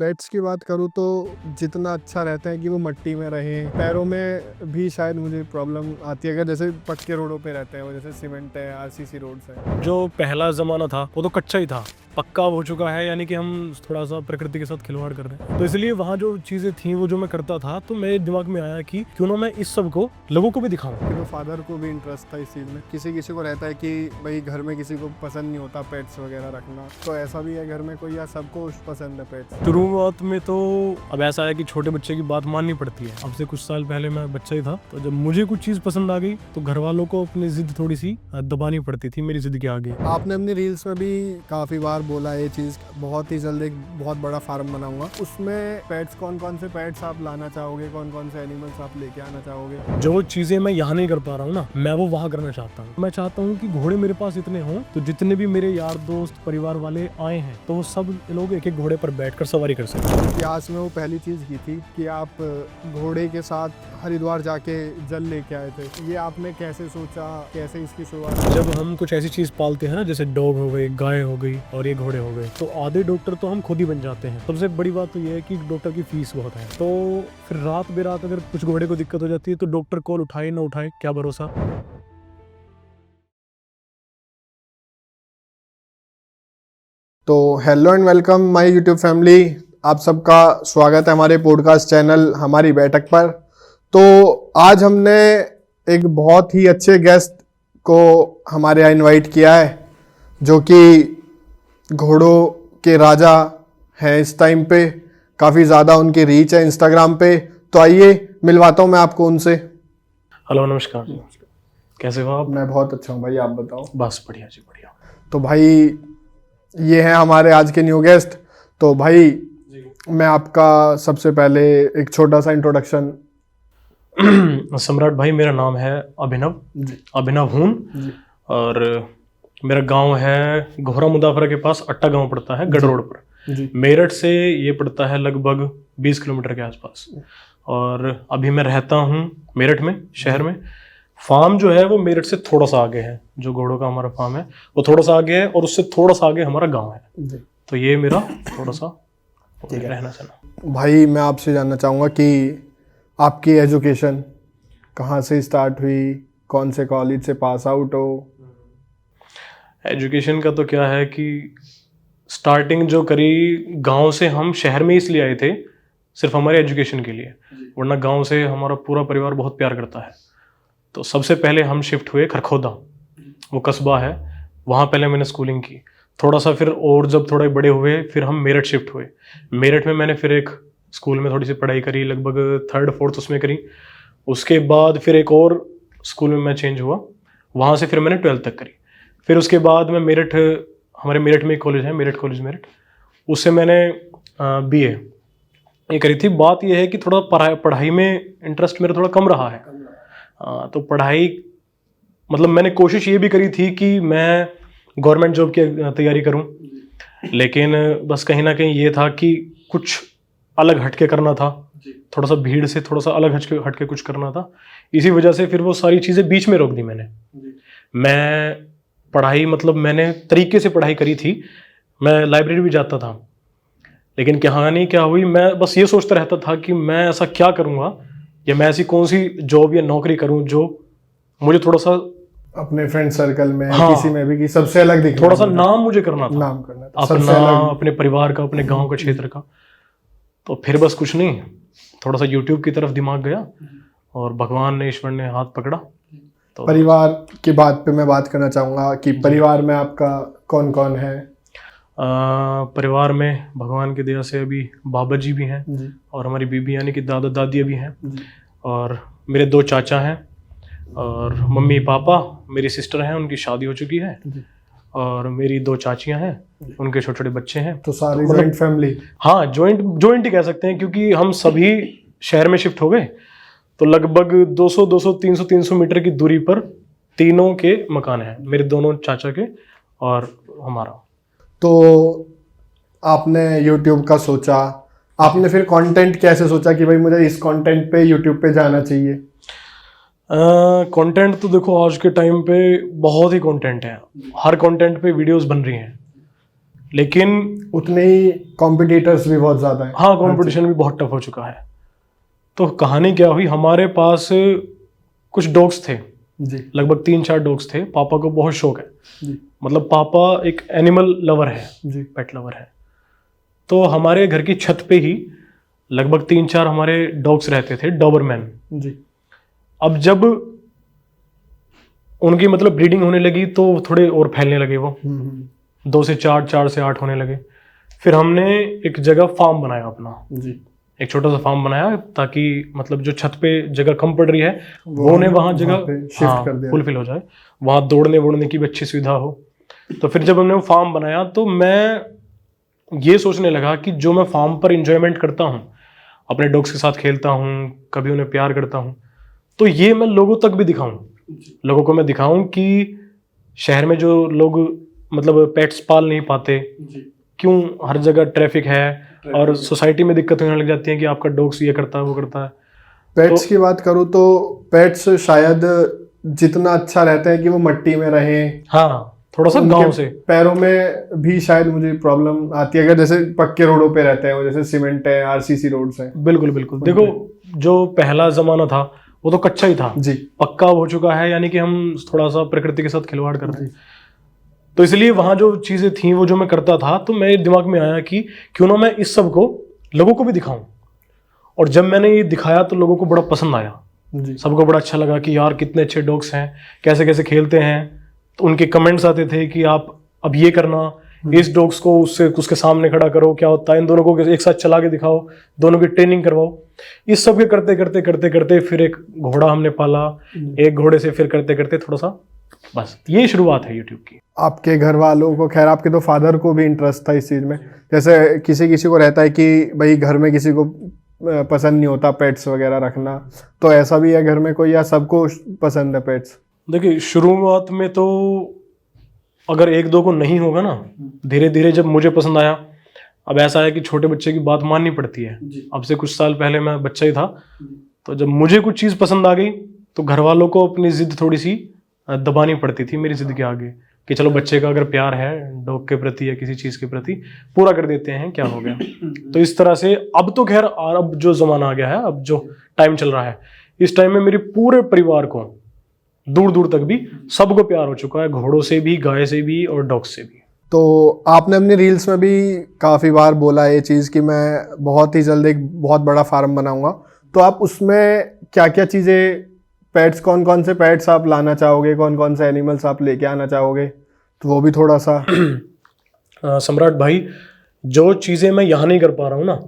Pets की बात करूँ तो जितना अच्छा रहता है कि वो मिट्टी में रहें, पैरों में भी शायद मुझे प्रॉब्लम आती है अगर जैसे पक्के रोडों पे रहते हैं, वो जैसे सीमेंट है, आरसीसी रोड्स है। जो पहला ज़माना था वो तो कच्चा ही था, पक्का हो चुका है, यानी कि हम थोड़ा सा प्रकृति के साथ खिलवाड़ कर रहे हैं। तो इसलिए वहाँ जो चीज़ें थी वो जो मैं करता था, तो मेरे दिमाग में आया कि क्यों ना मैं इस सब को लोगों को भी दिखाऊं। तो फादर को भी इंटरेस्ट था इस चीज़ में। किसी किसी को रहता है कि भाई घर में किसी को पसंद नहीं होता पेट्स वगैरह रखना, तो ऐसा भी है घर में कोई या सबको पसंद है पेट्स? शुरुआत में तो अब ऐसा है कि छोटे बच्चे की बात माननी पड़ती है। अब से कुछ साल पहले मैं बच्चा ही था, तो जब मुझे कुछ चीज़ पसंद आ गई तो घर वालों को अपनी जिद थोड़ी सी दबानी पड़ती थी मेरी जिद के आगे। आपने अपनी रील्स में भी काफ़ी बार बोला ये चीज़, बहुत ही जल्द एक बहुत बड़ा फार्म बनाऊंगा। उसमें पेट्स, कौन कौन से पेट्स आप लाना चाहोगे, कौन कौन से एनिमल्स आप लेके आना चाहोगे? जो चीजें मैं यहाँ नहीं कर पा रहा हूँ ना, मैं वो वहाँ करना चाहता हूँ। मैं चाहता हूँ कि घोड़े मेरे पास इतने हों तो जितने भी मेरे यार दोस्त परिवार वाले आए हैं तो वो सब लोग एक एक घोड़े पर बैठकर सवारी कर सकें। इतिहास में वो पहली चीज़ की थी कि आप घोड़े के साथ हरिद्वार जाके जल लेके आए थे। ये आपने कैसे सोचा, कैसे इसकी शुरुआत? जब हम कुछ ऐसी चीज पालते हैं ना, जैसे डॉग हो गए, गाय हो गई और ये घोड़े हो गए, तो आधे डॉक्टर तो हम खुद ही बन जाते हैं। सबसे बड़ी बात तो ये है कि डॉक्टर की फीस बहुत है, तो फिर रात बेरात अगर कुछ घोड़े को दिक्कत हो जाती है तो डॉक्टर कॉल उठाए ना उठाए, क्या भरोसा। तो hello and welcome my YouTube family, आप सबका स्वागत है हमारे पॉडकास्ट चैनल हमारी बैठक पर। तो आज हमने एक बहुत ही अच्छे गेस्ट को हमारे यहाँ इनवाइट किया है, जो कि घोड़ों के राजा हैं इस टाइम पे। काफ़ी ज़्यादा उनकी रीच है इंस्टाग्राम पे। तो आइए मिलवाता हूँ मैं आपको उनसे। हेलो, नमस्कार जी, कैसे हो आप? मैं बहुत अच्छा हूँ भाई, आप बताओ। बस बढ़िया जी, बढ़िया। तो भाई ये हैं हमारे आज के न्यू गेस्ट। तो भाई मैं आपका सबसे पहले एक छोटा सा इंट्रोडक्शन। सम्राट भाई, मेरा नाम है अभिनव हून, और मेरा गांव है घोरा मुदाफरा के पास, अट्टा गांव पड़ता है, गढ़ रोड पर। मेरठ से ये पड़ता है लगभग 20 किलोमीटर के आसपास। और अभी मैं रहता हूँ मेरठ में, शहर में। फार्म जो है वो मेरठ से थोड़ा सा आगे है, जो घोड़ों का हमारा फार्म है वो थोड़ा सा आगे है, और उससे थोड़ा सा आगे हमारा गांव है। तो ये मेरा थोड़ा सा रहना चाहना। भाई मैं आपसे जानना चाहूँगा कि आपकी एजुकेशन कहाँ से स्टार्ट हुई, कौन से कॉलेज से पास आउट हो? एजुकेशन का तो क्या है कि स्टार्टिंग जो करी, गांव से हम शहर में इसलिए आए थे सिर्फ हमारे एजुकेशन के लिए, वरना गांव से हमारा पूरा परिवार बहुत प्यार करता है। तो सबसे पहले हम शिफ्ट हुए खरखोदा, वो कस्बा है, वहाँ पहले मैंने स्कूलिंग की थोड़ा सा। फिर और जब थोड़े बड़े हुए फिर हम मेरठ शिफ्ट हुए। मेरठ में मैंने फिर एक स्कूल में थोड़ी सी पढ़ाई करी, लगभग 3rd 4th उसमें करी। उसके बाद फिर एक और स्कूल में मैं चेंज हुआ, वहाँ से फिर मैंने 12th तक करी। फिर उसके बाद मैं मेरठ, हमारे मेरठ में एक कॉलेज है, मेरठ कॉलेज मेरठ, उससे मैंने BA ये करी थी। बात यह है कि थोड़ा पढ़ाई में इंटरेस्ट मेरा थोड़ा कम रहा है। तो पढ़ाई मतलब मैंने कोशिश ये भी करी थी कि मैं गवर्नमेंट जॉब की तैयारी करूं, लेकिन बस कहीं ना कहीं ये था कि कुछ अलग हटके करना था, थोड़ा सा भीड़ से थोड़ा सा अलग हटके कुछ करना था। इसी वजह से फिर वो सारी चीज़ें बीच में रोक दी मैंने। मैं पढ़ाई मतलब मैंने तरीके से पढ़ाई करी थी, मैं लाइब्रेरी भी जाता था, लेकिन कहानी क्या हुई, मैं बस ये सोचता रहता था कि मैं ऐसा क्या करूँगा, या मैं ऐसी कौन सी जॉब या नौकरी करूँ जो मुझे थोड़ा सा अपने फ्रेंड सर्कल में, हाँ, किसी में भी, कि सबसे अलग दिखना, थोड़ा सा नाम मुझे करना था, नाम करना था अपना, अपने परिवार का, अपने गांव का, क्षेत्र का। तो फिर बस कुछ नहीं, थोड़ा सा यूट्यूब की तरफ दिमाग गया और भगवान ने, ईश्वर ने हाथ पकड़ा। तो परिवार की बात पे मैं बात करना चाहूँगा कि परिवार में आपका कौन कौन है? परिवार में भगवान की दया से अभी बाबा जी भी हैं, और हमारी बीबी यानी कि दादा दादी भी हैं, और मेरे 2 चाचा हैं, और मम्मी पापा, मेरी सिस्टर हैं, उनकी शादी हो चुकी है, और मेरी 2 चाचियां हैं, उनके छोटे छोटे बच्चे हैं। तो सारी जॉइंट फैमिली? हाँ, जॉइंट ही कह सकते हैं, क्योंकि हम सभी शहर में शिफ्ट हो गए। तो लगभग 200 300 मीटर की दूरी पर तीनों के मकान हैं, मेरे दोनों चाचा के और हमारा। तो आपने YouTube का सोचा, आपने फिर कंटेंट कैसे सोचा कि भाई मुझे इस कंटेंट पे YouTube पे जाना चाहिए? कंटेंट तो देखो आज के टाइम पे बहुत ही कंटेंट है, हर कंटेंट पे वीडियोस बन रही हैं, लेकिन उतने ही कॉम्पिटिटर्स भी बहुत ज्यादा है। हाँ, कंपटीशन भी बहुत टफ हो चुका है। तो कहानी क्या हुई, हमारे पास कुछ डॉग्स थे, जी लगभग 3-4 डॉग्स थे। पापा को बहुत शौक है, जी मतलब पापा एक एनिमल लवर है, जी पेट लवर है। तो हमारे घर की छत पे ही लगभग 3-4 हमारे डॉग्स रहते थे, डॉबरमैन। जी अब जब उनकी मतलब ब्रीडिंग होने लगी तो थोड़े और फैलने लगे, वो 2 से 4, 4 से 8 होने लगे। फिर हमने एक जगह फार्म बनाया अपना, जी एक छोटा सा फार्म बनाया, ताकि मतलब जो छत पे जगह कम पड़ रही है वो ने हमने वहाँ जगह पे शिफ्ट कर दिया। फुलफिल हो जाए, वहाँ दौड़ने वोड़ने की भी अच्छी सुविधा हो। तो फिर जब हमने वो फार्म बनाया तो मैं ये सोचने लगा कि जो मैं फार्म पर इंजॉयमेंट करता हूँ, अपने डॉग्स के साथ खेलता हूँ, कभी उन्हें प्यार करता हूँ, तो ये मैं लोगों तक भी दिखाऊं, लोगों को मैं दिखाऊं कि शहर में जो लोग मतलब पेट्स पाल नहीं पाते, क्यों हर जगह ट्रैफिक है और सोसाइटी में दिक्कत होने लग जाती है कि आपका डॉग्स ये करता है वो करता है। पेट्स की बात करूँ तो पेट्स शायद जितना अच्छा रहता है कि वो मट्टी में रहे, हाँ, थोड़ा सा उनके गांव से पैरों में भी शायद मुझे प्रॉब्लम आती है अगर जैसे पक्के रोडों पे रहते हैं वो, जैसे सीमेंट है, आरसीसी रोड्स हैं। बिल्कुल बिल्कुल। देखो, जो पहला जमाना था वो तो कच्चा ही था, जी पक्का हो चुका है, यानी कि हम थोड़ा सा प्रकृति के साथ खिलवाड़ कर रहे हैं। तो इसलिए वहां जो चीजें थी वो जो मैं करता था, तो मेरे दिमाग में आया कि क्यों ना मैं इस सब को लोगों को भी दिखाऊं। और जब मैंने ये दिखाया तो लोगों को बड़ा पसंद आया, जी सबको बड़ा अच्छा लगा कि यार कितने अच्छे डॉग्स हैं, कैसे कैसे खेलते हैं। तो उनके कमेंट्स आते थे कि आप अब ये करना, इस डॉग्स को उससे उसके सामने खड़ा करो, क्या होता है, इन दोनों को एक साथ चला के दिखाओ, दोनों की ट्रेनिंग करवाओ। इस सब के करते करते करते करते फिर एक घोड़ा हमने पाला, एक घोड़े से फिर करते करते थोड़ा सा, बस ये शुरुआत है यूट्यूब की। आपके घर वालों को, खैर आपके तो फादर को भी इंटरेस्ट था इस चीज़ में, जैसे किसी किसी को रहता है कि भाई घर में किसी को पसंद नहीं होता पेट्स वगैरह रखना, तो ऐसा भी है घर में कोई, या सबको पसंद है पेट्स? देखिए, शुरुआत में तो अगर 1-2 को नहीं होगा ना, धीरे धीरे जब मुझे पसंद आया, अब ऐसा है कि छोटे बच्चे की बात माननी पड़ती है। अब से कुछ साल पहले मैं बच्चा ही था, तो जब मुझे कुछ चीज़ पसंद आ गई तो घर वालों को अपनी जिद थोड़ी सी दबानी पड़ती थी मेरी जिद के आगे, कि चलो बच्चे का अगर प्यार है डॉग के प्रति या किसी चीज़ के प्रति, पूरा कर देते हैं, क्या हो गया। तो इस तरह से अब तो खैर, अब जो ज़माना आ गया है, अब जो टाइम चल रहा है, इस टाइम में मेरे पूरे परिवार को, दूर दूर तक भी सबको प्यार हो चुका है, घोड़ों से भी, गाय से भी और डॉग से भी। तो आपने अपनी रील्स में भी काफ़ी बार बोला ये चीज़ कि मैं बहुत ही जल्द एक बहुत बड़ा फार्म बनाऊंगा, तो आप उसमें क्या क्या चीज़ें, पेट्स, कौन कौन से पेट्स आप लाना चाहोगे, कौन कौन से एनिमल्स आप लेके आना चाहोगे, तो वो भी थोड़ा सा। सम्राट भाई, जो चीज़ें मैं यहाँ नहीं कर पा रहा हूँ ना,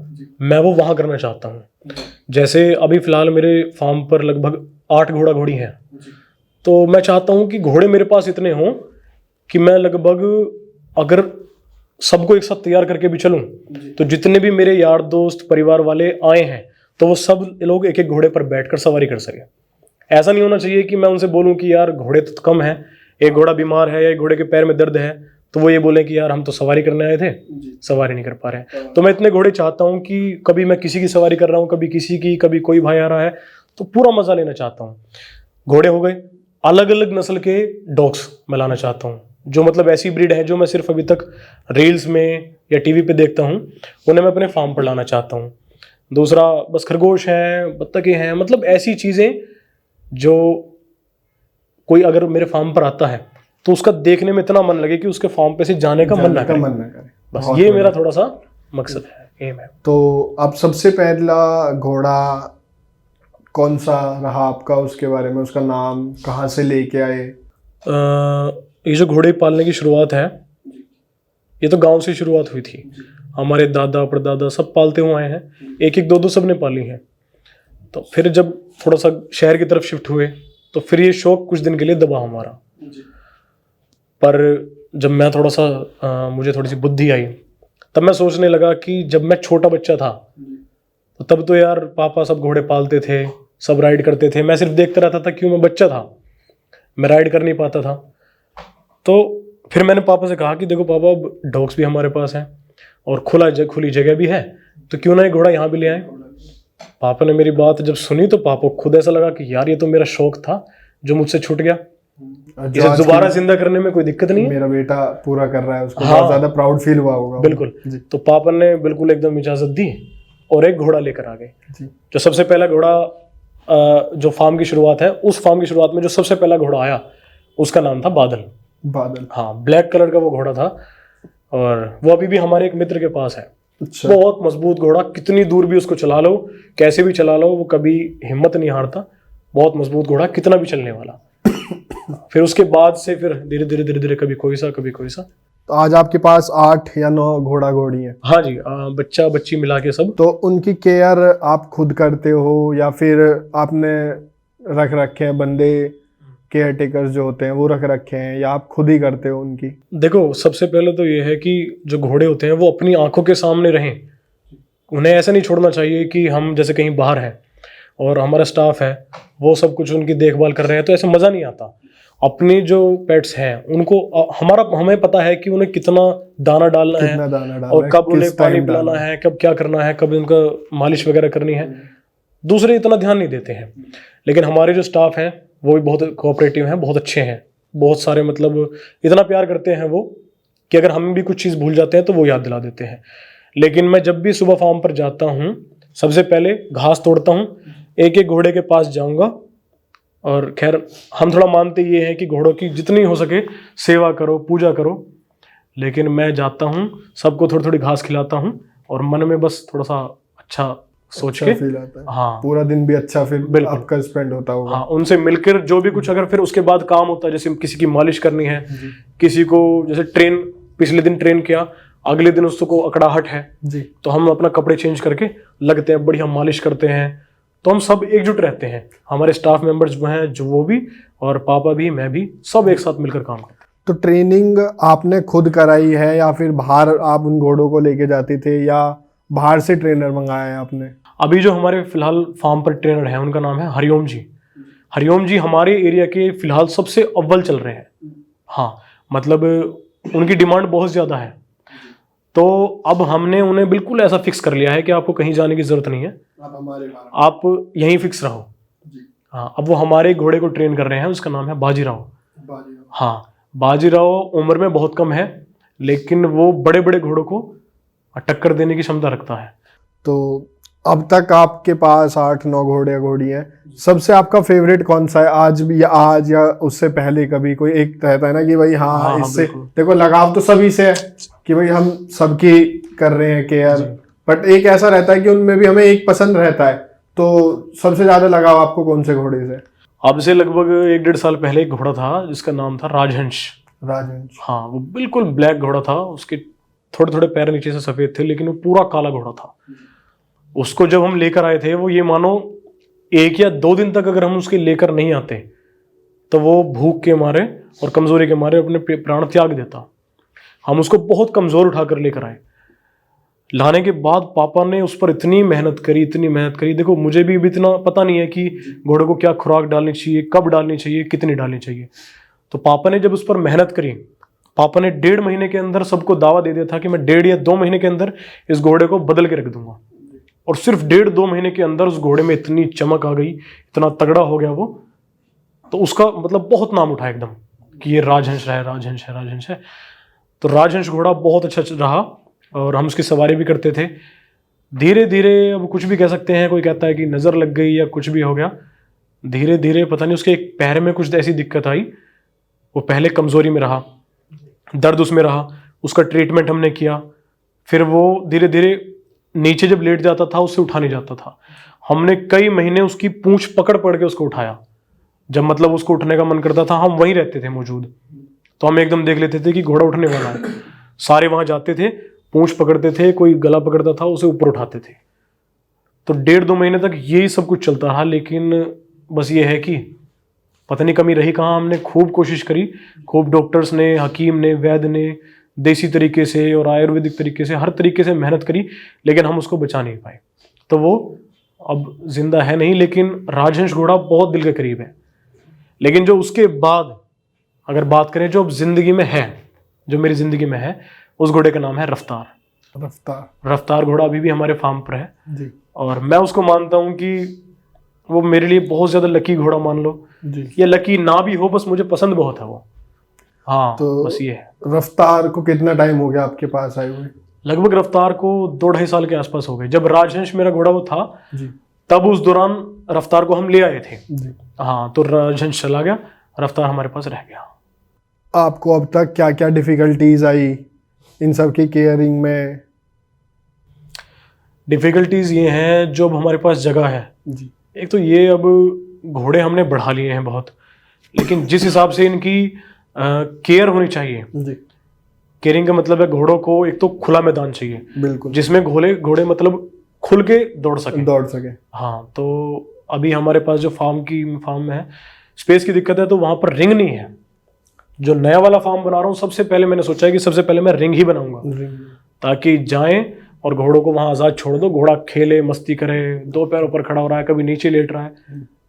मैं वो वहाँ करना चाहता हूँ। जैसे अभी फिलहाल मेरे फार्म पर लगभग 8 घोड़ा घोड़ी हैं, तो मैं चाहता हूँ कि घोड़े मेरे पास इतने हों कि मैं लगभग अगर सबको एक साथ तैयार करके भी चलूँ, तो जितने भी मेरे यार दोस्त परिवार वाले आए हैं, तो वो सब लोग एक एक घोड़े पर बैठकर सवारी कर सके। ऐसा नहीं होना चाहिए कि मैं उनसे बोलूं कि यार घोड़े तो कम है, एक घोड़ा बीमार है या एक घोड़े के पैर में दर्द है, तो वो ये बोले कि यार हम तो सवारी करने आए थे, सवारी नहीं कर पा रहे। तो मैं इतने घोड़े चाहता हूँ कि कभी मैं किसी की सवारी कर रहा हूँ, कभी किसी की, कभी कोई भाई आ रहा है, तो पूरा मजा लेना चाहता हूँ। घोड़े हो गए, अलग अलग नस्ल के डॉग्स मैं लाना चाहता हूँ, जो मतलब ऐसी ब्रीड है जो मैं सिर्फ अभी तक रील्स में या टीवी पे देखता हूँ, उन्हें मैं अपने फार्म पर लाना चाहता हूँ। दूसरा, बस खरगोश हैं, बत्तखें हैं, मतलब ऐसी चीज़ें जो कोई अगर मेरे फार्म पर आता है तो उसका देखने में इतना मन लगे कि उसके फार्म पे से जाने का मन ना करे। बस ये मेरा थोड़ा सा मकसद है, एम है। तो अब सबसे पहला घोड़ा कौन सा रहा आपका, उसके बारे में, उसका नाम कहाँ से लेके आए? ये जो घोड़े पालने की शुरुआत है, ये तो गांव से शुरुआत हुई थी। हमारे दादा परदादा सब पालते हुए आए हैं, एक एक दो दो सब ने पाली हैं। तो फिर जब थोड़ा सा शहर की तरफ शिफ्ट हुए तो फिर ये शौक कुछ दिन के लिए दबा हमारा। पर जब मैं थोड़ा सा मुझे थोड़ी सी बुद्धि आई, तब मैं सोचने लगा कि जब मैं छोटा बच्चा था तो तब तो यार पापा सब घोड़े पालते थे, सब राइड करते थे, मैं सिर्फ देखता रहता था, क्यों, मैं बच्चा था, मैं राइड कर नहीं पाता था। तो फिर मैंने पापा से कहा कि देखो पापा, अब डॉग्स भी हमारे पास हैं और खुली जगह भी है, तो क्यों ना एक घोड़ा यहाँ भी ले आए। पापा ने मेरी बात जब सुनी तो पापा को खुद ऐसा लगा कि यार ये तो मेरा शौक था जो मुझसे छूट गया। जो इसे आज दोबारा की जिंदा करने में कोई दिक्कत नहीं है। मेरा बेटा पूरा कर रहा है, उसको हाँ। बहुत ज्यादा प्राउड फील हुआ होगा। बिल्कुल। जी तो पापा ने बिल्कुल एकदम इजाजत दी और एक घोड़ा लेकर आ गए। जी जो सबसे पहला घोड़ा जो फार्म की शुरुआत है, उस फार्म की शुरुआत में जो सबसे पहला घोड़ा आया उसका नाम था बादल। बादल। हाँ, ब्लैक कलर का वो घोड़ा था और वो अभी भी हमारे एक मित्र के पास है। अच्छा। बहुत मजबूत घोड़ा, कितनी दूर भी उसको चला लो, कैसे भी चला लो, वो कभी हिम्मत नहीं हारता। बहुत मजबूत घोड़ा, कितना भी चलने वाला। फिर उसके बाद से फिर धीरे धीरे धीरे धीरे कभी कोई सा कभी कोई सा। तो आज आपके पास 8 या 9 घोड़ा घोड़ी है? हाँ जी, बच्चा बच्ची मिला के सब। तो उनकी केयर आप खुद करते हो या फिर आपने रख रखे हैं बंदे, केयर टेकर्स जो होते हैं वो रख रखे हैं, या आप खुद ही करते हो उनकी? देखो, सबसे पहले तो ये है कि जो घोड़े होते हैं वो अपनी आंखों के सामने रहें। उन्हें ऐसा नहीं छोड़ना चाहिए कि हम जैसे कहीं बाहर हैं और हमारा स्टाफ है वो सब कुछ उनकी देखभाल कर रहे हैं, तो ऐसा मज़ा नहीं आता। अपनी जो पेट्स हैं उनको हमें पता है कि उन्हें कितना दाना डालना है, कितना दाना डालना और है, कब उन्हें किस पानी टाइम पिलाना डालना है, कब क्या करना है, कब उनका मालिश वगैरह करनी है। दूसरे इतना ध्यान नहीं देते हैं, लेकिन हमारे जो स्टाफ हैं वो भी बहुत कोऑपरेटिव हैं, बहुत अच्छे हैं। बहुत सारे मतलब इतना प्यार करते हैं वो कि अगर हम भी कुछ चीज़ भूल जाते हैं तो वो याद दिला देते हैं। लेकिन मैं जब भी सुबह फार्म पर जाता हूँ सबसे पहले घास तोड़ता हूँ, एक एक घोड़े के पास जाऊँगा। और खैर हम थोड़ा मानते ये हैं कि घोड़ों की जितनी हो सके सेवा करो, पूजा करो, लेकिन मैं जाता हूँ सबको थोड़ी थोड़ी घास खिलाता हूँ और मन में बस थोड़ा सा अच्छा सोच अच्छा के। फील आता है। हाँ, पूरा दिन भी अच्छा फिर बिल्कुल। आपका स्पेंड होता होगा। हाँ, उनसे मिलकर जो भी कुछ अगर फिर उसके बाद काम होता है, जैसे किसी की मालिश करनी है, किसी को जैसे ट्रेन पिछले दिन ट्रेन किया, अगले दिन उसको अकड़ाहट है जी। तो हम अपना कपड़े चेंज करके लगते हैं, बढ़िया मालिश करते हैं। तो हम सब एकजुट रहते हैं, हमारे स्टाफ मेंबर्स जो हैं, जो वो भी और पापा भी, मैं भी, सब एक साथ मिलकर काम करते हैं। तो ट्रेनिंग आपने खुद कराई है या फिर बाहर आप उन घोड़ों को लेके जाते थे, या बाहर से ट्रेनर मंगाया है आपने? अभी जो हमारे फिलहाल फार्म पर ट्रेनर हैं उनका नाम है हरिओम जी। हरिओम जी हमारे एरिया के फिलहाल सबसे अव्वल चल रहे हैं। हाँ, मतलब उनकी डिमांड बहुत ज़्यादा है, तो अब हमने उन्हें बिल्कुल ऐसा फिक्स कर लिया है कि आपको कहीं जाने की ज़रूरत नहीं है, आप यहीं फिक्स रहो। हाँ, अब वो हमारे घोड़े को ट्रेन कर रहे हैं, उसका नाम है बाजीराव। हाँ, बाजीराव उम्र में बहुत कम है, लेकिन वो बड़े बड़े घोड़ों को टक्कर देने की क्षमता रखता है। तो अब तक आपके पास 8-9 घोड़े घोड़ी हैं, सबसे आपका फेवरेट कौन सा है? आज भी, या आज या उससे पहले कभी कोई एक रहता है ना कि भाई हाँ, हाँ, इससे बिल्कुल। देखो लगाव तो सभी से है कि भाई हम सबकी कर रहे हैं केयर, बट एक ऐसा रहता है कि उनमें भी हमें एक पसंद रहता है। तो सबसे ज्यादा लगाव आपको कौन से घोड़े से? अब से लगभग 1-1.5 साल पहले एक घोड़ा था जिसका नाम था राजहंस। राजहंस। हाँ, वो बिल्कुल ब्लैक घोड़ा था, उसके थोड़े थोड़े पैर नीचे से सफ़ेद थे, लेकिन वो पूरा काला घोड़ा था। उसको जब हम लेकर आए थे, वो ये मानो 1 या 2 दिन तक अगर हम उसके लेकर नहीं आते तो वो भूख के मारे और कमज़ोरी के मारे अपने प्राण त्याग देता। हम उसको बहुत कमज़ोर उठाकर लेकर आए। लाने के बाद पापा ने उस पर इतनी मेहनत करी, इतनी मेहनत करी। देखो, मुझे भी इतना पता नहीं है कि घोड़े को क्या खुराक डालनी चाहिए, कब डालनी चाहिए, कितनी डालनी चाहिए। तो पापा ने जब उस पर मेहनत करी, पापा ने 1.5 महीने के अंदर सबको दावा दे दिया था कि मैं 1.5 या 2 महीने के अंदर इस घोड़े को बदल के रख दूंगा। और सिर्फ 1.5-2 महीने के अंदर उस घोड़े में इतनी चमक आ गई, इतना तगड़ा हो गया वो। तो उसका मतलब बहुत नाम उठा एकदम कि ये राजहंस है, राजहंस है, राजहंस है। तो राजहंस घोड़ा बहुत अच्छा रहा और हम उसकी सवारी भी करते थे। धीरे धीरे, अब कुछ भी कह सकते हैं, कोई कहता है कि नज़र लग गई या कुछ भी हो गया। धीरे धीरे पता नहीं उसके एक पैर में कुछ ऐसी दिक्कत आई, वो पहले कमज़ोरी में रहा, दर्द उसमें रहा, उसका ट्रीटमेंट हमने किया। फिर वो धीरे धीरे नीचे जब लेट जाता था उससे उठा नहीं जाता था। हमने कई महीने उसकी पूंछ पकड़ पकड़ के उसको उठाया। जब मतलब उसको उठने का मन करता था, हम वहीं रहते थे मौजूद, तो हम एकदम देख लेते थे कि घोड़ा उठने वाला है। सारे वहाँ जाते थे, पूंछ पकड़ते थे, कोई गला पकड़ता था, उसे ऊपर उठाते थे। तो 1.5-2 महीने तक यही सब कुछ चलता रहा। लेकिन बस ये है कि पता नहीं कमी रही कहाँ। हमने खूब कोशिश करी, खूब डॉक्टर्स ने, हकीम ने, वैद्य ने, देसी तरीके से और आयुर्वेदिक तरीके से, हर तरीके से मेहनत करी, लेकिन हम उसको बचा नहीं पाए। तो वो अब जिंदा है नहीं, लेकिन राजहंस घोड़ा बहुत दिल के करीब है। लेकिन जो उसके बाद अगर बात करें, जो अब जिंदगी में है, जो मेरी जिंदगी में है, उस घोड़े का नाम है रफ्तार। रफ्तार। रफ्तार घोड़ा अभी भी हमारे फार्म पर है जी। और मैं उसको मानता हूँ कि वो मेरे लिए बहुत ज्यादा लकी घोड़ा मान लो, जी। या लकी ना भी हो, बस मुझे पसंद बहुत है वो। हाँ तो बस ये है। रफ्तार को कितना टाइम हो गया आपके पास आए हुए? लगभग रफ्तार को 2-2.5 साल के आसपास हो गए। जब राजहंस मेरा घोड़ा वो था, जी। तब उस दौरान रफ्तार को हम ले आए थे। जी। हाँ, तो राजहंस चला गया, रफ्तार हमारे पास रह गया। आपको अब तक क्या क्या डिफिकल्टीज आई इन सब की केयरिंग में? डिफिकल्टीज ये हैं, जो अब हमारे पास जगह है, जी। एक तो ये अब घोड़े हमने बढ़ा लिए हैं बहुत, लेकिन जिस हिसाब से इनकी केयर होनी चाहिए, जी। केयरिंग का मतलब है घोड़ों को एक तो खुला मैदान चाहिए, बिल्कुल। जिसमें घोड़े मतलब खुल के दौड़ सके। हाँ, तो अभी हमारे पास जो फार्म में है, स्पेस की दिक्कत है, तो वहां पर रिंग नहीं है। जो नया वाला फार्म बना रहा हूँ, सबसे पहले मैंने सोचा है कि सबसे पहले मैं रिंग ही बनाऊंगा, ताकि जाएं और घोड़ों को वहां आजाद छोड़ दो, घोड़ा खेले, मस्ती करे, दो पैरों पर खड़ा हो रहा है, कभी नीचे लेट रहा है,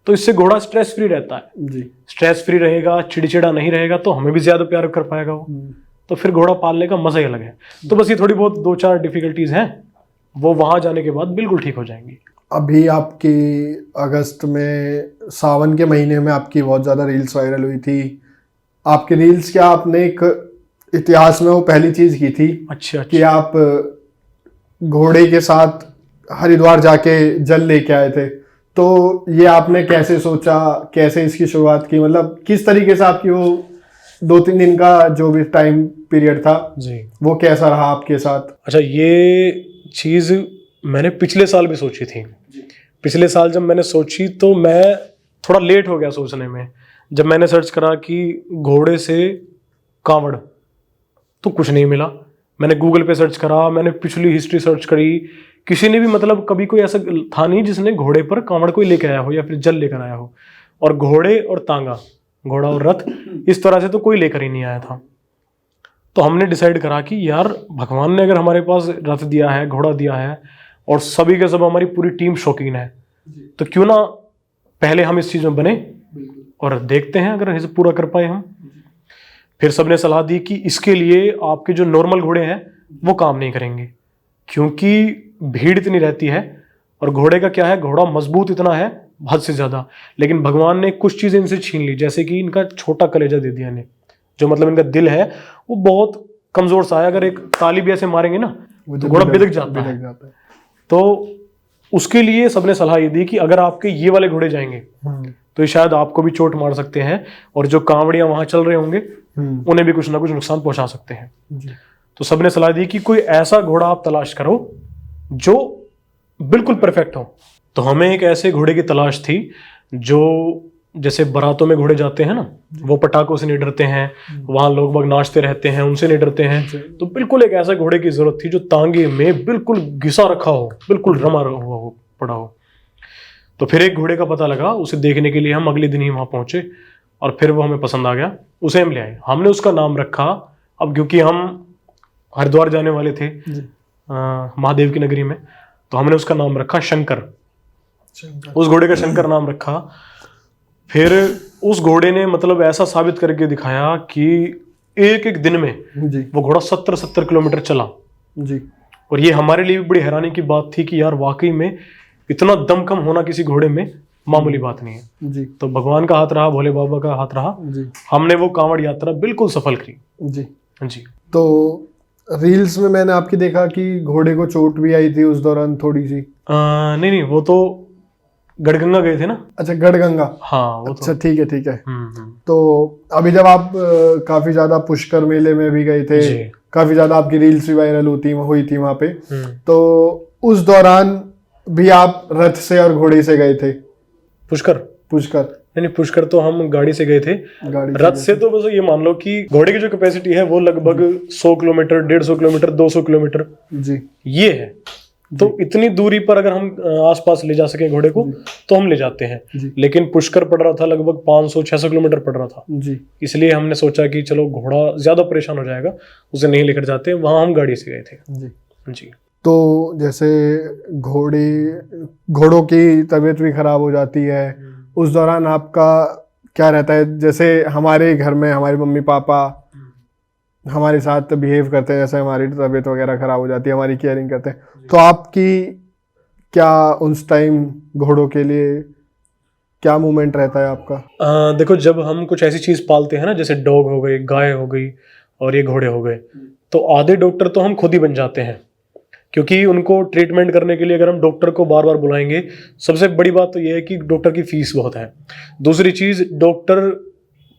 तो इससे घोड़ा स्ट्रेस फ्री रहता है। जी। स्ट्रेस फ्री रहेगा, चिड़चिड़ा नहीं रहेगा, तो हमें भी ज्यादा प्यार कर पाएगा वो। तो फिर घोड़ा पालने का मजा ही अलग है। तो बस ये थोड़ी बहुत 2-4 डिफिकल्टीज हैं, वो वहां जाने के बाद बिल्कुल ठीक हो जाएंगी। अभी आपकी अगस्त में, सावन के महीने में आपकी बहुत ज़्यादा रील्स वायरल हुई थी। आपकी रील्स क्या, आपने एक इतिहास में वो पहली चीज़ की थी अच्छा। कि आप घोड़े के साथ हरिद्वार जाके जल लेके आए थे। तो ये आपने कैसे सोचा, कैसे इसकी शुरुआत की, मतलब किस तरीके से आपकी वो 2-3 दिन का जो भी टाइम पीरियड था जी, वो कैसा रहा आपके साथ? अच्छा, ये चीज़ मैंने पिछले साल भी सोची थी। पिछले साल जब मैंने सोची, तो मैं थोड़ा लेट हो गया सोचने में। जब मैंने सर्च करा कि घोड़े से कांवड़, तो कुछ नहीं मिला। मैंने गूगल पे सर्च करा, मैंने पिछली हिस्ट्री सर्च करी, किसी ने भी मतलब कभी कोई ऐसा था नहीं जिसने घोड़े पर कांवड़ कोई लेकर आया हो या फिर जल लेकर आया हो। और घोड़े और तांगा, घोड़ा और रथ, इस तरह से तो कोई लेकर ही नहीं आया था। तो हमने डिसाइड करा कि यार, भगवान ने अगर हमारे पास रथ दिया है, घोड़ा दिया है, और सभी के सब हमारी पूरी टीम शौकीन है, तो क्यों ना पहले हम इस चीज में बने और देखते हैं अगर इसे पूरा कर पाए हम। फिर सबने सलाह दी कि इसके लिए आपके जो नॉर्मल घोड़े हैं वो काम नहीं करेंगे, क्योंकि भीड़ इतनी रहती है, और घोड़े का क्या है, घोड़ा मजबूत इतना है हद से ज्यादा, लेकिन भगवान ने कुछ चीजें इनसे छीन ली, जैसे कि इनका छोटा कलेजा दे दिया इन्हें। जो मतलब इनका दिल है वो बहुत कमजोर सा है, अगर एक ताली भी ऐसे मारेंगे ना तो घोड़ा बिदक जाता है। तो उसके लिए सबने सलाह ये दी कि अगर आपके ये वाले घोड़े जाएंगे तो ये शायद आपको भी चोट मार सकते हैं, और जो कांवड़ियां वहां चल रहे होंगे उन्हें भी कुछ ना कुछ नुकसान पहुंचा सकते हैं। तो सबने सलाह दी कि कोई ऐसा घोड़ा आप तलाश करो जो बिल्कुल परफेक्ट हो। तो हमें एक ऐसे घोड़े की तलाश थी जो, जैसे बारातों में घोड़े जाते हैं ना, वो पटाखों से नहीं डरते हैं, वहां लोग बाग नाचते रहते हैं, उनसे नहीं डरते हैं। तो बिल्कुल एक ऐसा घोड़े की जरूरत थी जो तांगे में बिल्कुल घिसा रखा हो, बिल्कुल रमा हुआ हो, पड़ा हो। तो फिर एक घोड़े का पता लगा, उसे देखने के लिए हम अगले दिन ही वहां पहुंचे, और फिर वो हमें पसंद आ गया, उसे हम ले आए। हमने उसका नाम रखा, अब क्योंकि हम हरिद्वार जाने वाले थे महादेव की नगरी में, तो हमने उसका नाम रखा शंकर। उस घोड़े का शंकर नाम रखा। फिर उस घोड़े ने मतलब ऐसा साबित करके दिखाया कि एक एक दिन में वो घोड़ा 70-70 किलोमीटर चला जी। और ये हमारे लिए भी बड़ी हैरानी की बात थी कि यार, वाकई में इतना दमखम होना किसी घोड़े में मामूली बात नहीं है जी। तो भगवान का हाथ रहा, भोले बाबा का हाथ रहा जी। हमने वो कांवड़ यात्रा बिल्कुल सफल करी जी। जी। तो रील्स में मैंने आपकी देखा कि घोड़े को चोट भी आई थी उस दौरान थोड़ी सी। नहीं, वो तो गढ़गंगा गए थे ना। अच्छा, गढ़गंगा। हाँ, वो अच्छा, ठीक है ठीक है। हम्म। तो अभी जब आप काफी ज्यादा पुष्कर मेले में भी गए थे, काफी ज्यादा आपकी रील्स भी वायरल हुई थी वहां पे, तो उस दौरान भी आप रथ से और घोड़े से गए थे? पुष्कर नहीं, पुष्कर तो हम गाड़ी से गए थे। रथ से तो बस ये मान लो कि घोड़े की जो कैपेसिटी है वो लगभग 100 किलोमीटर, 150 किलोमीटर, 200 किलोमीटर जी, ये है। तो इतनी दूरी पर अगर हम आसपास ले जा सके घोड़े को तो हम ले जाते हैं, लेकिन पुष्कर पड़ रहा था लगभग 500-600 किलोमीटर पड़ रहा था जी। इसलिए हमने सोचा कि चलो घोड़ा ज्यादा परेशान हो जाएगा, उसे नहीं लेकर जाते, वहां हम गाड़ी से गए थे जी। जी। तो जैसे घोड़ों की तबीयत भी खराब हो जाती है, उस दौरान आपका क्या रहता है? जैसे हमारे घर में हमारे मम्मी पापा हमारे साथ बिहेव करते हैं, जैसे हमारी तबीयत वगैरह खराब हो जाती है, हमारी केयरिंग करते हैं, तो आपकी क्या उस टाइम घोड़ों के लिए क्या मूवमेंट रहता है आपका? देखो, जब हम कुछ ऐसी चीज पालते हैं ना, जैसे डॉग हो गई, गाय हो गई और ये घोड़े हो गए, तो आधे डॉक्टर तो हम खुद ही बन जाते हैं, क्योंकि उनको ट्रीटमेंट करने के लिए अगर हम डॉक्टर को बार बार बुलाएंगे, सबसे बड़ी बात तो ये है कि डॉक्टर की फीस बहुत है। दूसरी चीज,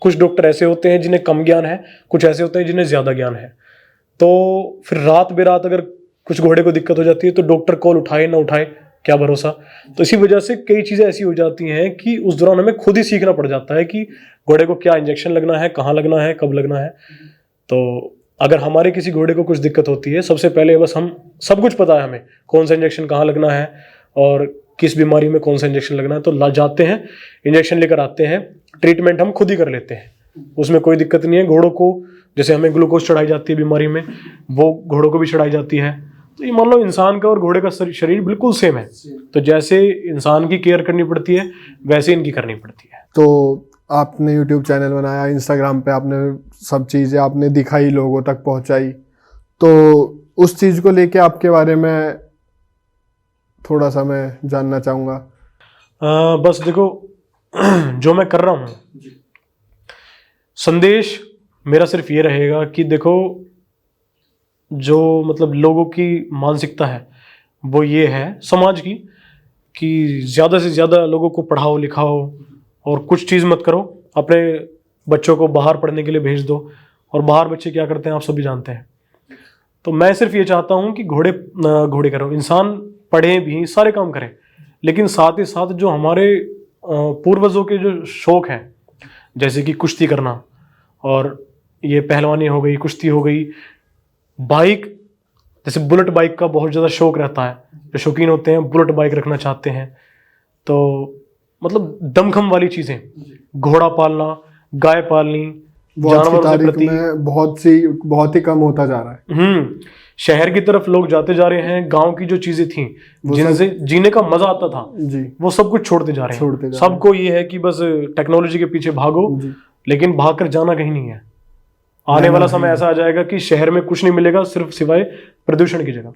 कुछ डॉक्टर ऐसे होते हैं जिन्हें कम ज्ञान है, कुछ ऐसे होते हैं जिन्हें ज्यादा ज्ञान है। तो फिर रात बेरात अगर कुछ घोड़े को दिक्कत हो जाती है तो डॉक्टर कॉल उठाए ना उठाए, क्या भरोसा। तो इसी वजह से कई चीजें ऐसी हो जाती हैं कि उस दौरान हमें खुद ही सीखना पड़ जाता है कि घोड़े को क्या इंजेक्शन लगना है, कहाँ लगना है, कब लगना है। तो अगर हमारे किसी घोड़े को कुछ दिक्कत होती है, सबसे पहले बस हम सब कुछ पता है हमें, कौन सा इंजेक्शन कहाँ लगना है और किस बीमारी में कौन सा इंजेक्शन लगना है, तो ला जाते हैं, इंजेक्शन लेकर आते हैं, ट्रीटमेंट हम खुद ही कर लेते हैं, उसमें कोई दिक्कत नहीं है। घोड़ों को जैसे हमें ग्लूकोज चढ़ाई जाती है बीमारी में, वो घोड़ों को भी चढ़ाई जाती है। तो ये मान लो इंसान का और घोड़े का शरीर बिल्कुल सेम है, तो जैसे इंसान की केयर करनी पड़ती है वैसे इनकी करनी पड़ती है। तो आपने यूट्यूब चैनल बनाया, इंस्टाग्राम पे आपने सब चीज़ें आपने दिखाई, लोगों तक पहुंचाई, तो उस चीज़ को लेके आपके बारे में थोड़ा सा मैं जानना चाहूँगा। बस देखो, जो मैं कर रहा हूँ, संदेश मेरा सिर्फ ये रहेगा कि देखो, जो मतलब लोगों की मानसिकता है वो ये है समाज की, कि ज़्यादा से ज़्यादा लोगों को पढ़ाओ लिखाओ और कुछ चीज़ मत करो, अपने बच्चों को बाहर पढ़ने के लिए भेज दो। और बाहर बच्चे क्या करते हैं आप सभी जानते हैं। तो मैं सिर्फ ये चाहता हूँ कि घोड़े करो, इंसान पढ़ें भी, सारे काम करें, लेकिन साथ ही साथ जो हमारे पूर्वजों के जो शौक हैं, जैसे कि कुश्ती करना, और ये पहलवानी हो गई, कुश्ती हो गई, बाइक, जैसे बुलेट बाइक का बहुत ज़्यादा शौक रहता है, जो शौकीन होते हैं बुलेट बाइक रखना चाहते हैं। तो मतलब दमखम वाली चीज़ें, घोड़ा पालना, गाय पालनी, जानवरों के प्रति बहुत ही कम होता जा रहा है। शहर की तरफ लोग जाते जा रहे हैं, गांव की जो चीजें थी जिनसे जीने का मजा आता था जी, वो सब कुछ छोड़ते जा रहे हैं। सबको ये है कि बस टेक्नोलॉजी के पीछे भागो, लेकिन भागकर जाना कहीं नहीं है। आने वाला समय ऐसा आ जाएगा कि शहर में कुछ नहीं मिलेगा सिर्फ सिवाय प्रदूषण की जगह।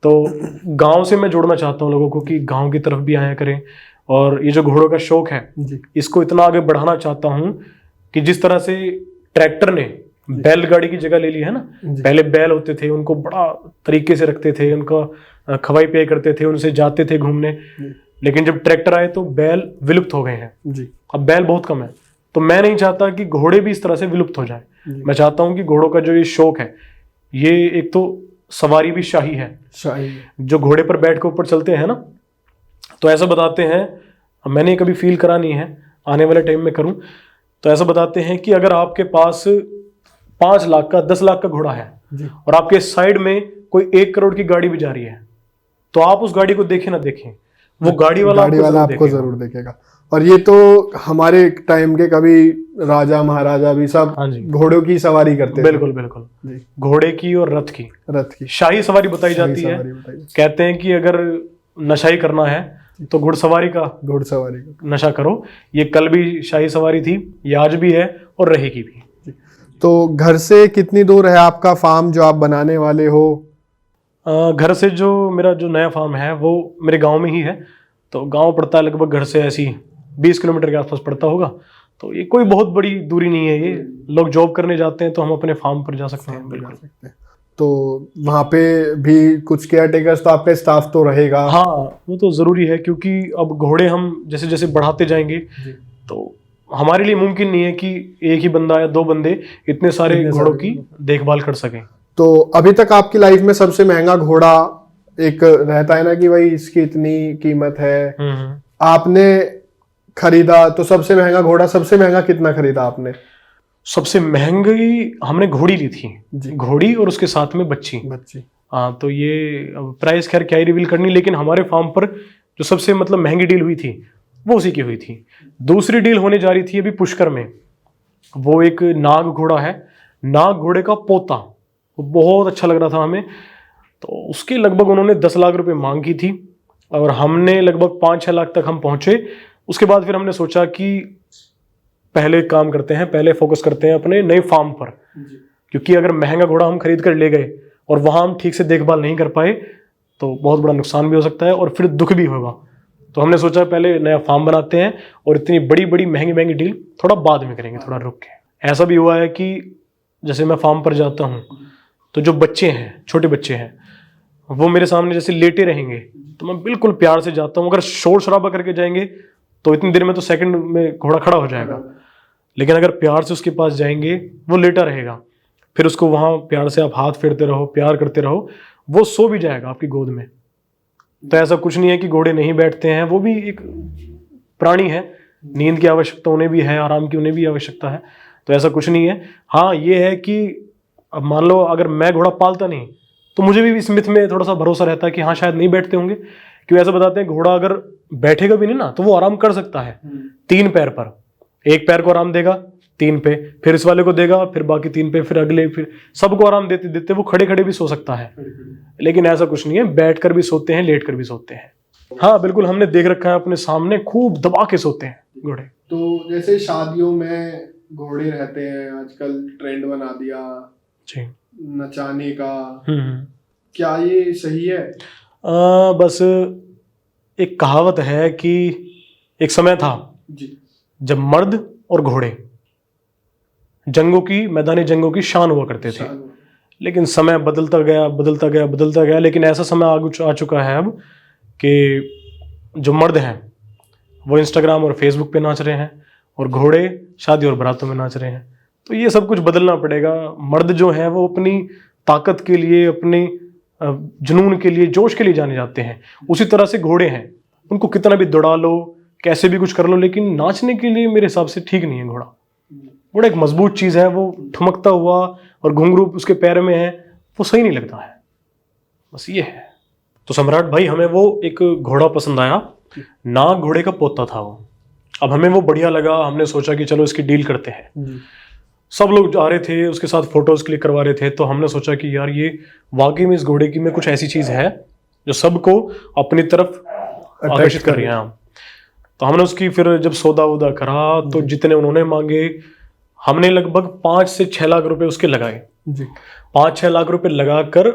तो गांव से मैं जोड़ना चाहता हूँ लोगों को कि गांव की तरफ भी आया करें, और ये जो घोड़ों का शौक है इसको इतना आगे बढ़ाना चाहता हूँ कि जिस तरह से ट्रैक्टर ने बैलगाड़ी की जगह ले ली है ना, पहले बैल होते थे, उनको बड़ा तरीके से रखते थे, उनका खवाई पे करते थे, उनसे जाते थे घूमने, लेकिन जब ट्रैक्टर आए तो बैल विलुप्त हो गए हैं। अब बैल बहुत कम है। तो मैं नहीं चाहता कि घोड़े भी इस तरह से विलुप्त हो जाए। मैं चाहता हूं कि घोड़ों का जो ये शौक है, ये एक तो सवारी भी शाही है, जो घोड़े पर बैठ के ऊपर चलते हैं ना, तो ऐसा बताते हैं, मैंने कभी फील करा नहीं है, आने वाले टाइम में करूं, तो ऐसा बताते हैं कि अगर आपके पास 5 लाख का 10 लाख का घोड़ा है और आपके साइड में कोई 1 करोड़ की गाड़ी भी जा रही है, तो आप उस गाड़ी को देखें ना देखें, वो गाड़ी वाला आपको जरूर देखेगा। और ये तो हमारे टाइम के कभी राजा महाराजा भी सब घोड़ों की सवारी करते थे। बिल्कुल घोड़े की और रथ की शाही सवारी बताई जाती है। कहते हैं कि अगर नशा ही करना है तो घुड़सवारी का नशा करो। ये कल भी शाही सवारी थी, ये आज भी है और रहेगी भी। तो घर से कितनी दूर है आपका फार्म जो आप बनाने वाले हो? घर से जो मेरा जो नया फार्म है वो मेरे गांव में ही है। तो गांव पड़ता है लगभग घर से ऐसी 20 किलोमीटर के आसपास पड़ता होगा। तो ये कोई बहुत बड़ी दूरी नहीं है। ये लोग जॉब करने जाते हैं तो हम अपने फार्म पर जा सकते हैं। बिल्कुल। तो वहाँ पे भी कुछ केयर टेकर्स तो आपका स्टाफ तो रहेगा? हाँ, वो तो ज़रूरी है, क्योंकि अब घोड़े हम जैसे जैसे बढ़ाते जाएंगे तो हमारे लिए मुमकिन नहीं है कि एक ही बंदा या 2 बंदे इतने सारे घोड़ों की देखभाल कर सकें। तो अभी तक आपकी लाइफ में सबसे महंगा घोड़ा एक रहता है ना कि भाई इसकी इतनी कीमत है, आपने खरीदा, तो सबसे महंगा घोड़ा, सबसे महंगा कितना खरीदा आपने? सबसे महंगी हमने घोड़ी ली थी, घोड़ी और उसके साथ में बच्ची। हाँ, तो ये प्राइस खैर क्या ही रिवील करनी, लेकिन हमारे फार्म पर जो सबसे मतलब महंगी डील हुई थी वो उसी की हुई थी। दूसरी डील होने जा रही थी अभी पुष्कर में। वो एक नाग घोड़ा है, नाग घोड़े का पोता, वो बहुत अच्छा लग रहा था हमें। तो उसके लगभग उन्होंने 10 लाख रुपए मांग की थी और हमने लगभग 5-6 लाख तक हम पहुंचे। उसके बाद फिर हमने सोचा कि पहले काम करते हैं, पहले फोकस करते हैं अपने नए फार्म पर, क्योंकि अगर महंगा घोड़ा हम खरीद कर ले गए और वहां हम ठीक से देखभाल नहीं कर पाए तो बहुत बड़ा नुकसान भी हो सकता है और फिर दुख भी होगा। तो हमने सोचा पहले नया फार्म बनाते हैं और इतनी बड़ी बड़ी महंगी महंगी डील थोड़ा बाद में करेंगे, थोड़ा रुक के। ऐसा भी हुआ है कि जैसे मैं फार्म पर जाता हूँ तो जो बच्चे हैं, छोटे बच्चे हैं, वो मेरे सामने जैसे लेटे रहेंगे तो मैं बिल्कुल प्यार से जाता हूँ। अगर शोर शराबा करके जाएंगे तो इतनी देर में तो सेकंड में घोड़ा खड़ा हो जाएगा, लेकिन अगर प्यार से उसके पास जाएंगे वो लेटा रहेगा, फिर उसको वहाँ प्यार से आप हाथ फेरते रहो, प्यार करते रहो, वो सो भी जाएगा आपकी गोद में। तो ऐसा कुछ नहीं है कि घोड़े नहीं बैठते हैं, वो भी एक प्राणी है, नींद की आवश्यकता उन्हें भी है, आराम की उन्हें भी आवश्यकता है। तो ऐसा कुछ नहीं है। हाँ ये है कि अब मान लो अगर मैं घोड़ा पालता नहीं तो मुझे भी इस मिथ में थोड़ा सा भरोसा रहता है कि हाँ शायद नहीं बैठते होंगे, क्योंकि ऐसा बताते हैं घोड़ा अगर बैठेगा भी नहीं ना तो वो आराम कर सकता है 3 पैर पर। एक पैर को आराम देगा 3 पे, फिर इस वाले को देगा, फिर बाकी 3 पे, फिर अगले, फिर सबको आराम देते देते वो खड़े खड़े भी सो सकता है। लेकिन ऐसा कुछ नहीं है, बैठ कर भी सोते हैं, लेट कर भी सोते हैं। हाँ बिल्कुल, हमने देख रखा है अपने सामने, खूब दबा के सोते हैं घोड़े। तो जैसे शादियों में घोड़े रहते हैं, आजकल ट्रेंड बना दिया जी नचाने का, क्या ये सही है? बस एक कहावत है कि एक समय था जी जब मर्द और घोड़े जंगों की, मैदानी जंगों की शान हुआ करते थे। लेकिन समय बदलता गया बदलता गया बदलता गया, लेकिन ऐसा समय आ चुका है अब कि जो मर्द हैं वो इंस्टाग्राम और फेसबुक पे नाच रहे हैं और घोड़े शादी और बारातों में नाच रहे हैं। तो ये सब कुछ बदलना पड़ेगा। मर्द जो हैं वो अपनी ताकत के लिए, अपनी जुनून के लिए, जोश के लिए जाने जाते हैं। उसी तरह से घोड़े हैं, उनको कितना भी दौड़ा लो, कैसे भी कुछ कर लो, लेकिन नाचने के लिए मेरे हिसाब से ठीक नहीं है घोड़ा। घोड़ा एक मजबूत चीज़ है, वो ठुमकता हुआ और घुंघरू उसके पैर में है, वो सही नहीं लगता है। बस ये है। तो सम्राट भाई हमें वो एक घोड़ा पसंद आया, नाग घोड़े का पोता था वो। अब हमें वो बढ़िया लगा, हमने सोचा कि चलो इसकी डील करते हैं। सब लोग आ रहे थे, उसके साथ फोटोज क्लिक करवा रहे थे, तो हमने सोचा कि यार ये वाकई में इस घोड़े की में कुछ ऐसी चीज है जो सबको अपनी तरफ आकर्षित कर रही है। तो हमने उसकी फिर जब सौदा वौदा करा तो जितने उन्होंने मांगे, हमने लगभग 5 से 6 लाख रुपए उसके लगाए। 5-6 लाख रुपए लगाकर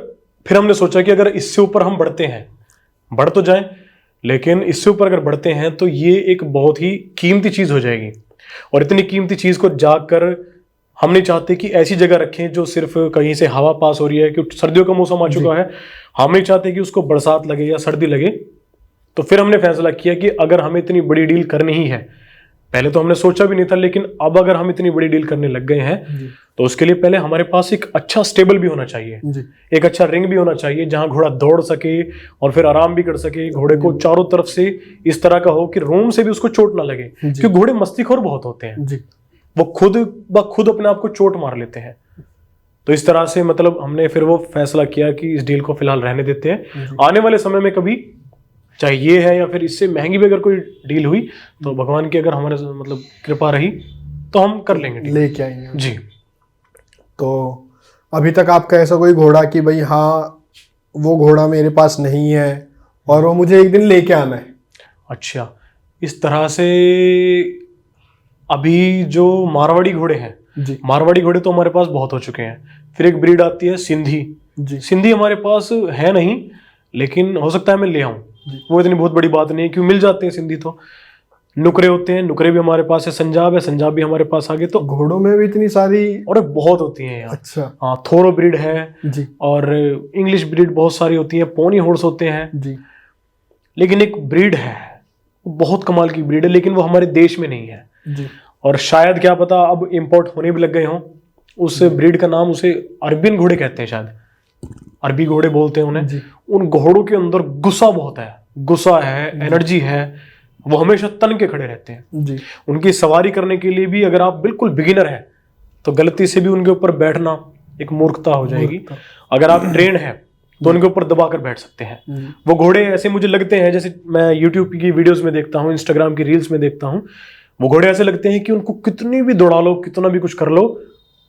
फिर हमने सोचा कि अगर इससे ऊपर हम बढ़ते हैं, बढ़ तो जाए, लेकिन इससे ऊपर अगर बढ़ते हैं तो ये एक बहुत ही कीमती चीज हो जाएगी। और इतनी कीमती चीज को जाकर हम नहीं चाहते कि ऐसी जगह रखें जो सिर्फ कहीं से हवा पास हो रही है, क्योंकि सर्दियों का मौसम आ चुका है, हम नहीं चाहते कि उसको बरसात लगे या सर्दी लगे। तो फिर हमने फैसला किया कि अगर हमें इतनी बड़ी डील करनी ही है, पहले तो हमने सोचा भी नहीं था, लेकिन अब अगर हम इतनी बड़ी डील करने लग गए हैं तो उसके लिए पहले हमारे पास एक अच्छा स्टेबल भी होना चाहिए, एक अच्छा रिंग भी होना चाहिए जहां घोड़ा दौड़ सके और फिर आराम भी कर सके। घोड़े को चारों तरफ से इस तरह का हो कि रूम से भी उसको चोट ना लगे, क्योंकि घोड़े मस्तीखोर बहुत होते हैं, वो खुद अपने आप को चोट मार लेते हैं। तो इस तरह से मतलब हमने फिर वो फैसला किया कि इस डील को फिलहाल रहने देते हैं। आने वाले समय में कभी चाहे ये है या फिर इससे महंगी भी अगर कोई डील हुई तो भगवान की अगर हमारे मतलब कृपा रही तो हम कर लेंगे, लेके आएंगे जी। तो अभी तक आपका ऐसा कोई घोड़ा कि भाई हाँ वो घोड़ा मेरे पास नहीं है और वो मुझे एक दिन लेके आना है? अच्छा, इस तरह से अभी जो मारवाड़ी घोड़े हैं, मारवाड़ी घोड़े तो हमारे पास बहुत हो चुके हैं। फिर एक ब्रीड आती है सिंधी। सिंधी हमारे पास है नहीं, लेकिन हो सकता है मैं ले आऊं, वो इतनी बहुत बड़ी बात नहीं है, क्यों मिल जाते हैं सिंधी। तो नुकरे होते हैं, नुकरे भी हमारे पास है। संजाब है, संजाब भी हमारे पास आ गए। तो घोड़ों में भी इतनी सारी और बहुत होती हैं यार। अच्छा हाँ, थोरो ब्रीड है जी, और इंग्लिश ब्रीड बहुत सारी होती है, पोनी हॉर्स होते हैं जी। लेकिन एक ब्रीड है बहुत कमाल की ब्रीड है, लेकिन वो हमारे देश में नहीं है जी। और शायद क्या पता अब इंपोर्ट होने भी लग गए हों। उस ब्रीड का नाम, उसे अरबियन घोड़े कहते हैं, शायद अरबी घोड़े बोलते हैं उन्हें। उन घोड़ों के अंदर गुस्सा बहुत है, गुस्सा है, एनर्जी है, वो हमेशा तन के खड़े रहते हैं जी। उनकी सवारी करने के लिए भी अगर आप बिल्कुल बिगिनर हैं तो गलती से भी उनके ऊपर बैठना एक मूर्खता हो जाएगी। अगर आप ट्रेन है तो उनके ऊपर दबाकर बैठ सकते हैं। वो घोड़े ऐसे मुझे लगते हैं, जैसे मैं यूट्यूब की वीडियोस में देखता हूँ, इंस्टाग्राम की रील्स में देखता हूँ, वो घोड़े ऐसे लगते हैं कि उनको कितनी भी दौड़ा लो, कितना भी कुछ कर लो,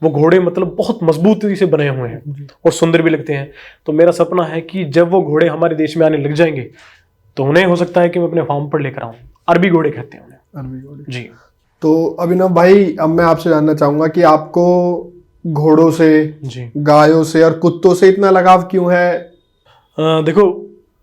वो घोड़े मतलब बहुत मजबूती से बने हुए हैं और सुंदर भी लगते हैं। तो मेरा सपना है कि जब वो घोड़े हमारे देश में आने लग जाएंगे तो उन्हें हो सकता है कि मैं अपने फार्म पर लेकर आऊं। अरबी घोड़े कहते हैं उन्हें, अरबी घोड़े जी। तो अभिनव भाई, अब मैं आपसे जानना चाहूंगा कि आपको घोड़ों से, जी, गायों से और कुत्तों से इतना लगाव क्यों है? देखो,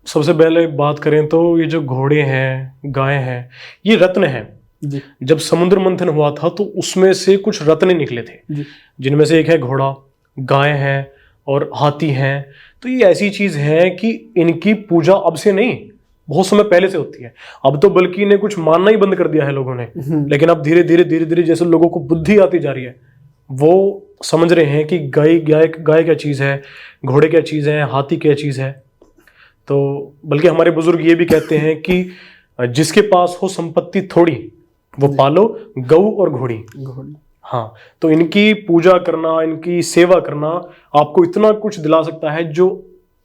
सबसे पहले बात करें तो ये जो घोड़े हैं, गाय हैं, ये रत्न हैं। जी जब समुद्र मंथन हुआ था तो उसमें से कुछ रत्न निकले थे, जी जिनमें से एक है घोड़ा, गाय है और हाथी हैं। तो ये ऐसी चीज है कि इनकी पूजा अब से नहीं, बहुत समय पहले से होती है। अब तो बल्कि इन्हें कुछ मानना ही बंद कर दिया है लोगों ने, लेकिन अब धीरे धीरे जैसे लोगों को बुद्धि आती जा रही है, वो समझ रहे हैं कि गाय क्या चीज़ है, घोड़े क्या चीज़ है, हाथी क्या चीज़ है। तो बल्कि हमारे बुजुर्ग ये भी कहते हैं कि जिसके पास हो संपत्ति थोड़ी, वो पालो गऊ और घोड़ी। घोड़ी। हाँ, तो इनकी पूजा करना, इनकी सेवा करना आपको इतना कुछ दिला सकता है, जो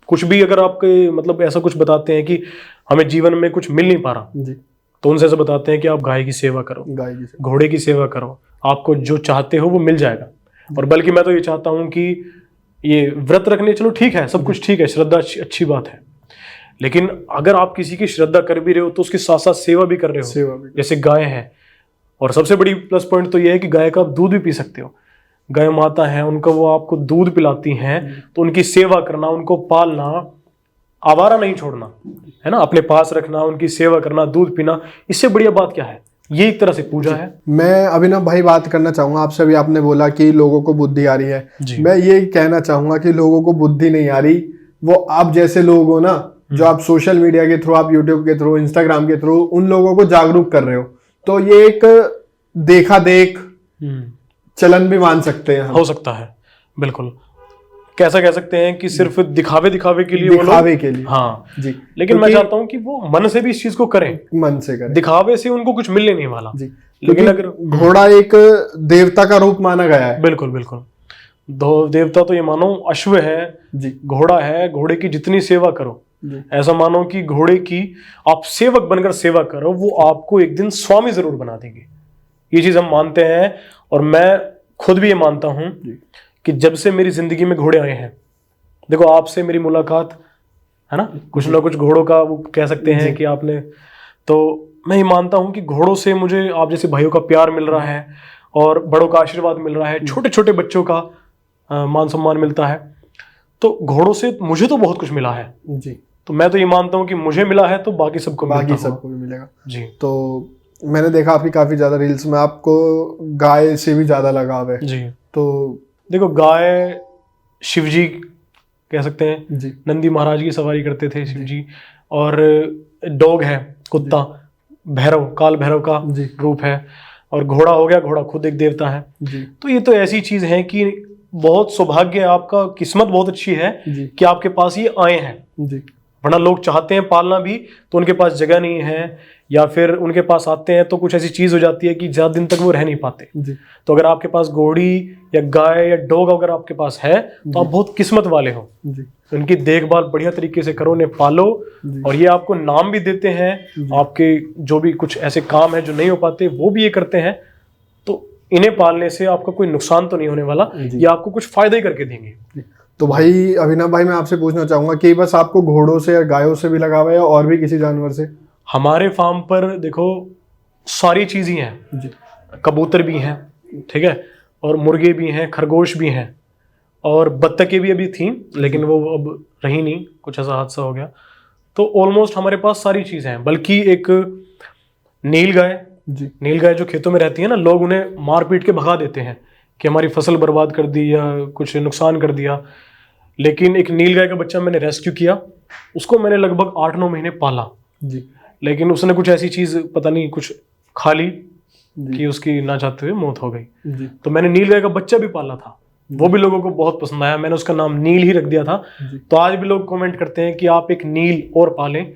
कुछ भी अगर आपके मतलब ऐसा कुछ बताते हैं कि हमें जीवन में कुछ मिल नहीं पा रहा, जी तो उनसे ऐसा बताते हैं कि आप गाय की सेवा करो, गाय की सेवा। घोड़े की सेवा करो, आपको जो चाहते हो वो मिल जाएगा। और बल्कि मैं तो ये चाहता हूँ कि ये व्रत रखने, चलो ठीक है, सब कुछ ठीक है, श्रद्धा अच्छी बात है, लेकिन अगर आप किसी की श्रद्धा कर भी रहे हो तो उसके साथ साथ सेवा भी कर रहे हो। सेवा भी। जैसे गाय है, और सबसे बड़ी प्लस पॉइंट तो ये है कि गाय का आप दूध भी पी सकते हो। गाय माता है, उनका वो आपको दूध पिलाती हैं, तो उनकी सेवा करना, उनको पालना, आवारा नहीं छोड़ना, है ना, अपने पास रखना, उनकी सेवा करना, दूध पीना, इससे बढ़िया बात क्या है? ये एक तरह से पूजा है। मैं अभिनव भाई बात करना चाहूंगा आपसे। अभी आपने बोला कि लोगों को बुद्धि आ रही है, मैं ये कहना चाहूंगा कि लोगों को बुद्धि नहीं आ रही, वो आप जैसे लोग हो ना, जो आप सोशल मीडिया के थ्रू, आप यूट्यूब के थ्रू, इंस्टाग्राम के थ्रू उन लोगों को जागरूक कर रहे हो, तो ये एक देखा देख चलन भी मान सकते हैं हम। हो सकता है, बिल्कुल। कैसा कह सकते हैं कि सिर्फ दिखावे के लिए, दिखावे के लिए, हाँ जी। लेकिन मैं चाहता हूँ कि वो मन से भी इस चीज को करें, मन से करें। दिखावे से उनको कुछ मिलने नहीं वाला। जी, लेकिन अगर घोड़ा एक देवता का रूप माना गया है। बिल्कुल बिल्कुल, देवता तो ये मानो अश्व है जी, घोड़ा है, घोड़े की जितनी सेवा करो, ऐसा मानो कि घोड़े की आप सेवक बनकर सेवा करो, वो आपको एक दिन स्वामी जरूर बना देंगे। ये चीज हम मानते हैं, और मैं खुद भी ये मानता हूं कि जब से मेरी जिंदगी में घोड़े आए हैं, देखो आपसे मेरी मुलाकात है ना, कुछ ना कुछ घोड़ों का वो कह सकते हैं कि आपने, तो मैं ये मानता हूं कि घोड़ों से मुझे आप जैसे भाइयों का प्यार मिल रहा है, और बड़ों का आशीर्वाद मिल रहा है, छोटे छोटे बच्चों का मान सम्मान मिलता है। तो घोड़ों से मुझे तो बहुत कुछ मिला है जी। तो मैं तो ये मानता हूँ कि मुझे मिला है तो बाकी सबको भी मिलेगा जी। तो मैंने देखा आपकी काफी ज्यादा रील्स में आपको गाय से भी ज्यादा लगाव है जी। तो देखो, गाय शिवजी कह सकते हैं जी, नंदी महाराज की सवारी करते थे शिवजी, और डॉग है कुत्ता, भैरव, काल भैरव का रूप है, और घोड़ा हो गया, घोड़ा खुद एक देवता है जी। तो ये तो ऐसी चीज है कि बहुत सौभाग्य है आपका, किस्मत बहुत अच्छी है कि आपके पास ये आए हैं जी। वरना लोग चाहते हैं पालना भी तो उनके पास जगह नहीं है, या फिर उनके पास आते हैं तो कुछ ऐसी चीज हो जाती है कि ज्यादा दिन तक वो रह नहीं पाते जी। तो अगर आपके पास घोड़ी या गाय या डॉग अगर आपके पास है तो आप बहुत किस्मत वाले हो जी। उनकी देखभाल बढ़िया तरीके से करो, उन्हें पालो, और ये आपको नाम भी देते हैं, आपके जो भी कुछ ऐसे काम है जो नहीं हो पाते वो भी ये करते हैं, तो इन्हें पालने से आपका कोई नुकसान तो नहीं होने वाला, ये आपको कुछ फायदा ही करके देंगे। तो भाई अभिनव भाई, मैं आपसे पूछना चाहूंगा कि बस आपको घोड़ों से या गायों से भी लगाव है या और भी किसी जानवर से? हमारे फार्म पर देखो सारी चीज ही हैं जी। कबूतर भी हैं, ठीक है, और मुर्गे भी हैं, खरगोश भी हैं, और बत्तखें भी अभी थी लेकिन वो अब रही नहीं, कुछ ऐसा हादसा हो गया, तो ऑलमोस्ट हमारे पास सारी चीजें हैं। बल्कि एक नील गाय जी। नील गाय जो खेतों में रहती है ना, लोग उन्हें मार पीट के भगा देते हैं कि हमारी फसल बर्बाद कर दी या कुछ नुकसान कर दिया, लेकिन एक नील गाय का बच्चा मैंने रेस्क्यू किया, उसको मैंने लगभग 8-9 महीने पाला जी। लेकिन उसने कुछ ऐसी चीज पता नहीं कुछ खा ली कि उसकी ना चाहते हुए मौत हो गई जी। तो मैंने नील गाय का बच्चा भी पाला था, वो भी लोगों को बहुत पसंद आया, मैंने उसका नाम नील ही रख दिया था। तो आज भी लोग कमेंट करते हैं कि आप एक नील और पालें,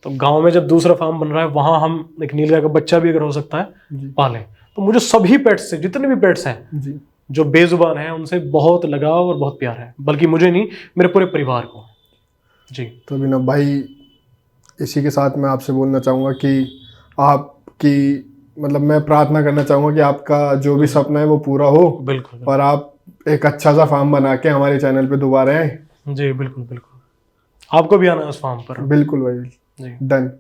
तो गांव में जब दूसरा फार्म बन रहा है वहां हम एक नील गाय का बच्चा भी अगर हो सकता है पालें। तो मुझे सभी पेट्स से, जितने भी पेट्स हैं जो बेजुबान हैं, उनसे बहुत लगाव और बहुत प्यार है, बल्कि मुझे नहीं, मेरे पूरे परिवार को जी। तो अभिनव भाई, इसी के साथ मैं आपसे बोलना चाहूँगा कि आपकी मतलब मैं प्रार्थना करना चाहूँगा कि आपका जो भी सपना है वो पूरा हो, बिल्कुल, और आप एक अच्छा सा फार्म बना के हमारे चैनल पे दोबारा आए। जी बिल्कुल बिल्कुल, आपको भी आना है उस फार्म पर। बिल्कुल भाई, जी डन।